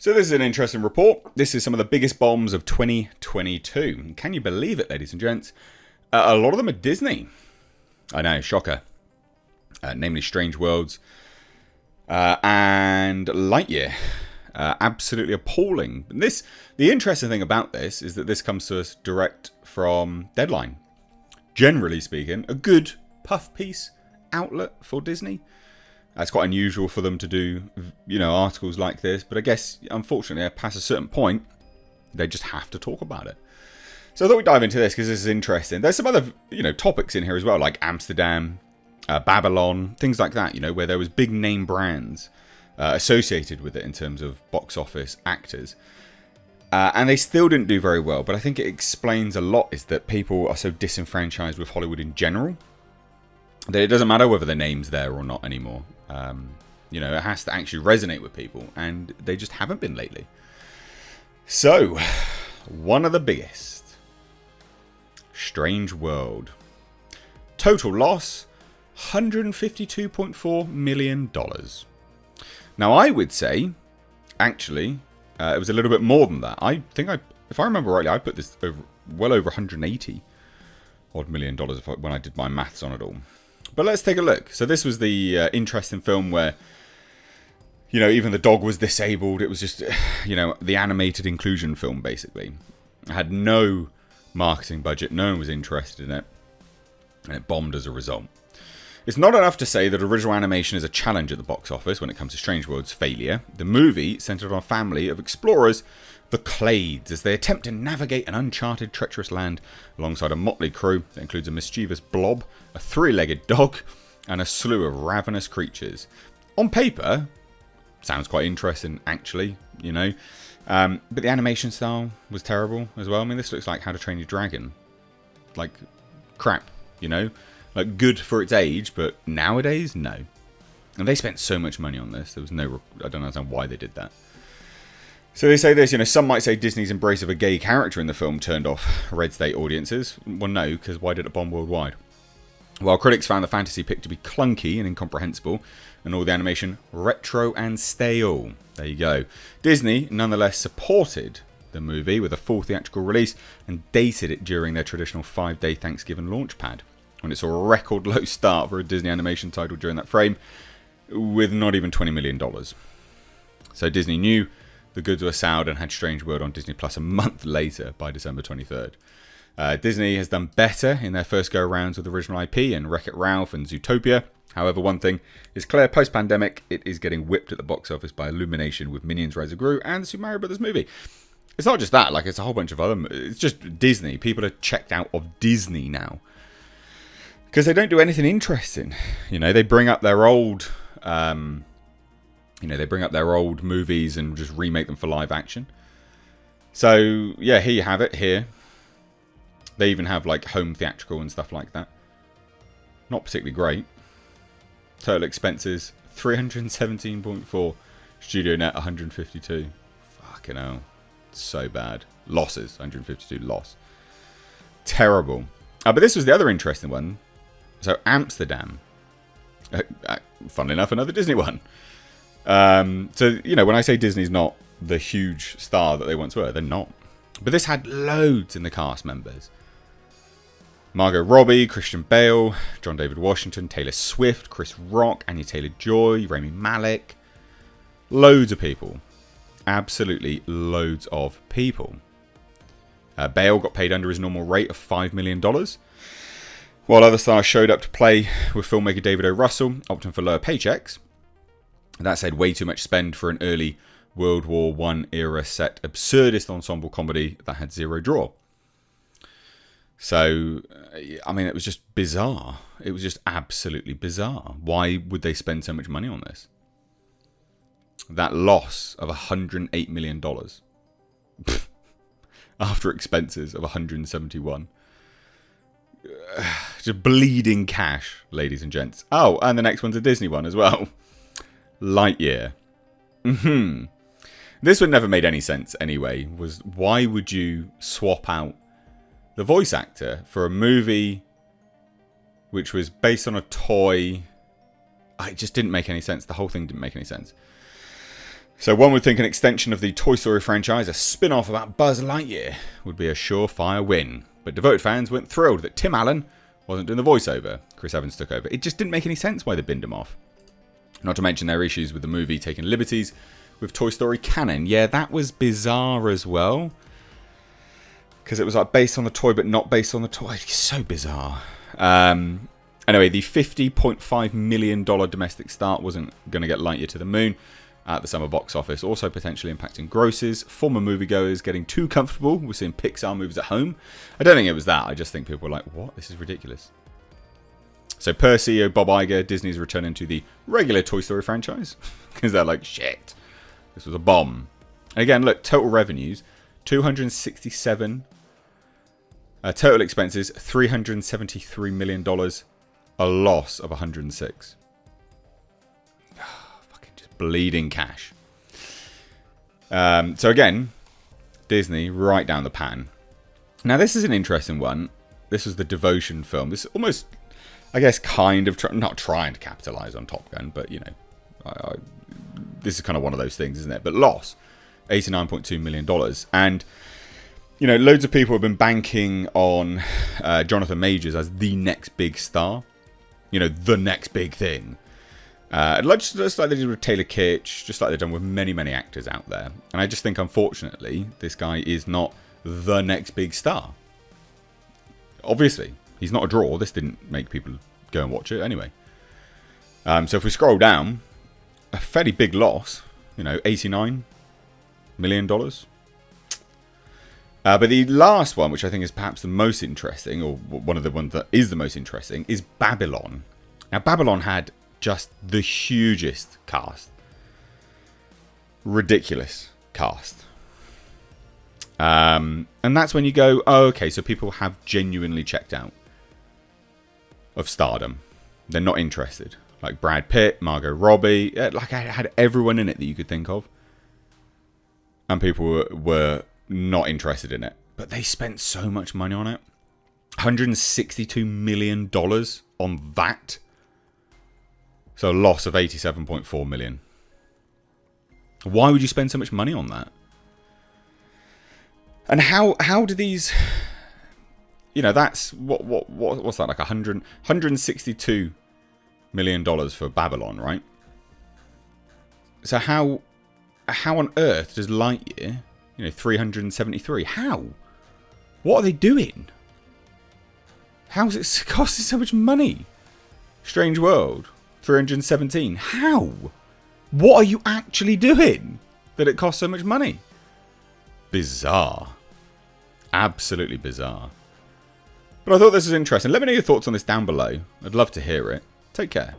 So this is an interesting report. This is some of the biggest bombs of 2022. Can you believe it, ladies and gents? A lot of them are Disney. I know, shocker. Namely Strange Worlds and Lightyear. Absolutely appalling. The interesting thing about this is that this comes to us direct from Deadline. Generally speaking, a good puff piece outlet for Disney. It's quite unusual for them to do, articles like this. But I guess, unfortunately, past a certain point, they just have to talk about it. So I thought we'd dive into this because this is interesting. There's some other, topics in here as well, like Amsterdam, Babylon, things like that, where there was big name brands associated with it in terms of box office actors. And they still didn't do very well. But I think it explains a lot is that people are so disenfranchised with Hollywood in general that it doesn't matter whether the name's there or not anymore. It has to actually resonate with people. And they just haven't been lately. So, one of the biggest. Strange World. Total loss, $152.4 million. Now, I would say, actually, it was a little bit more than that. I think, if I remember rightly, I put this well over $180 odd million when I did my maths on it all. But let's take a look. So this was the interesting film where, even the dog was disabled. It was just, the animated inclusion film, basically. It had no marketing budget. No one was interested in it. And it bombed as a result. It's not enough to say that original animation is a challenge at the box office when it comes to Strange World's failure. The movie centered on a family of explorers, the Clades, as they attempt to navigate an uncharted, treacherous land alongside a motley crew that includes a mischievous blob, a three-legged dog, and a slew of ravenous creatures. On paper, sounds quite interesting, actually, but the animation style was terrible as well. I mean, this looks like How to Train Your Dragon. Like, crap, Like, good for its age, but nowadays, no. And they spent so much money on this. There was I don't understand why they did that. So they say this, some might say Disney's embrace of a gay character in the film turned off red state audiences. Well, no, because why did it bomb worldwide? While critics found the fantasy pick to be clunky and incomprehensible, and all the animation retro and stale. There you go. Disney, nonetheless, supported the movie with a full theatrical release and dated it during their traditional 5-day Thanksgiving launch pad, when it saw a record low start for a Disney animation title during that frame, with not even $20 million. So Disney knew the goods were soured and had Strange World on Disney Plus a month later, by December 23rd. Disney has done better in their first go-arounds with original IP and Wreck-It Ralph and Zootopia. However, one thing is clear, post-pandemic, it is getting whipped at the box office by Illumination with Minions Rise of Gru and the Super Mario Bros. Movie. It's not just that, it's a whole bunch of other... It's just Disney. People are checked out of Disney now. Because they don't do anything interesting. They bring up their old... they bring up their old movies and just remake them for live action. So, yeah, here you have it, here. They even have, home theatrical and stuff like that. Not particularly great. Total expenses, 317.4. Studio net, 152. Fucking hell. So bad. Losses, 152 loss. Terrible. But this was the other interesting one. So, Amsterdam. Funnily enough, another Disney one. So, when I say Disney's not the huge star that they once were, they're not. But this had loads in the cast members. Margot Robbie, Christian Bale, John David Washington, Taylor Swift, Chris Rock, Anya Taylor-Joy, Rami Malek. Loads of people. Absolutely loads of people. Bale got paid under his normal rate of $5 million. While other stars showed up to play with filmmaker David O. Russell, opting for lower paychecks. That said, way too much spend for an early World War I era set absurdist ensemble comedy that had zero draw. So, it was just bizarre. It was just absolutely bizarre. Why would they spend so much money on this? That loss of $108 million after expenses of 171. Just bleeding cash, ladies and gents. Oh, and the next one's a Disney one as well. Lightyear. This one never made any sense anyway. Was why would you swap out the voice actor for a movie which was based on a toy? It just didn't make any sense. The whole thing didn't make any sense. So one would think an extension of the Toy Story franchise, a spin-off about Buzz Lightyear, would be a surefire win. But devoted fans weren't thrilled that Tim Allen wasn't doing the voiceover. Chris Evans took over. It just didn't make any sense why they binned him off. Not to mention their issues with the movie taking liberties with Toy Story canon. Yeah, that was bizarre as well. Because it was like based on the toy but not based on the toy. It's so bizarre. Anyway, the $50.5 million domestic start wasn't going to get Lightyear to the moon at the summer box office, also potentially impacting grosses. Former moviegoers getting too comfortable with seeing Pixar movies at home. I don't think it was that. I just think people were like, what? This is ridiculous. So per CEO Bob Iger, Disney's returning to the regular Toy Story franchise. Because they're like, shit, this was a bomb. And again, look, total revenues, 267. Total expenses, $373 million. A loss of 106. Bleeding cash. So again, Disney right down the pan. Now this is an interesting one. This was the Devotion film. This is almost, I guess, kind of not trying to capitalize on Top Gun, but you know, this is kind of one of those things, isn't it? But loss, $89.2 million, and you know, loads of people have been banking on Jonathan Majors as the next big star. You know, the next big thing. Just like they did with Taylor Kitsch, just like they've done with many, many actors out there. And I just think, unfortunately, this guy is not the next big star. Obviously, he's not a draw. This didn't make people go and watch it anyway. So if we scroll down, a fairly big loss, you know, $89 million. But the last one, which I think is perhaps the most interesting, or one of the ones that is the most interesting, is Babylon. Now, Babylon had just the hugest cast. Ridiculous cast. And that's when you go, oh, okay, so people have genuinely checked out of stardom. They're not interested. Like Brad Pitt, Margot Robbie, like I had everyone in it that you could think of. And people were not interested in it. But they spent so much money on it. $162 million on that. So a loss of $87.4 million. Why would you spend so much money on that? And how do these, you know, that's what's that, like $162 million for Babylon, right? So how on earth does Lightyear, you know, 373? How? What are they doing? How's it costing so much money? Strange World, 317. How? What are you actually doing that it costs so much money? Bizarre. Absolutely bizarre. But I thought this was interesting. Let me know your thoughts on this down below. I'd love to hear it. Take care.